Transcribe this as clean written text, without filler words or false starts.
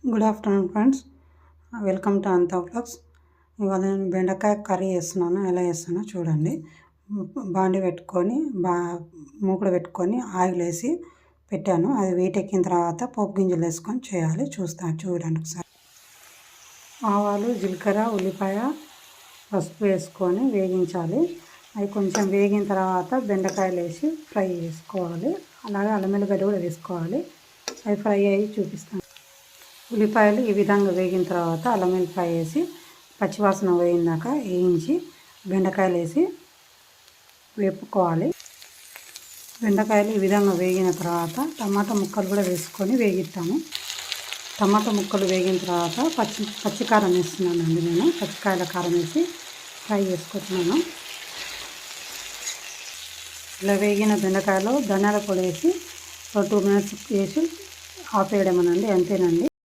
Good afternoon friends, welcome to అంతా vlogs. ఇవాళ నేను బెండకాయ కర్రీ చేస్తున్నాను. ఎలా చేస్తానో చూడండి. బాండి పెట్టుకొని మూకుడు పెట్టుకొని ఆయిల్ వేసి పెట్టాను. అది వీటెక్కిన తర్వాత పోపు గింజలు వేసుకొని చేయాలి. చూడండి ఒకసారి. ఆవాలు, జీలకర్ర, ఉల్లిపాయ, పసుపు వేసుకొని వేగించాలి. అవి కొంచెం వేగిన తర్వాత బెండకాయలు వేసి ఫ్రై చేసుకోవాలి. అలాగే అల్లం వెల్లిగడ్డ కూడా వేసుకోవాలి. అవి ఫ్రై అయ్యి చూపిస్తాను. ఉల్లిపాయలు ఈ విధంగా వేగిన తర్వాత అల్లం వెల్లిపాయ వేసి పచ్చివాసన పోయిందాక వేయించి బెండకాయలు వేసి వేపుకోవాలి. బెండకాయలు ఈ విధంగా వేగిన తర్వాత టమాటా ముక్కలు కూడా వేసుకొని వేగిస్తాము. టమాటా ముక్కలు వేగిన తర్వాత పచ్చికారం వేస్తున్నానండి. నేను పచ్చికాయల కారం వేసి ఫ్రై చేసుకుంటున్నాను. ఇలా వేగిన బెండకాయలో ధనియాల పొడి వేసి 2 మినిట్స్ వేసి ఆఫ్ వేయడమేనండి. అంతేనండి.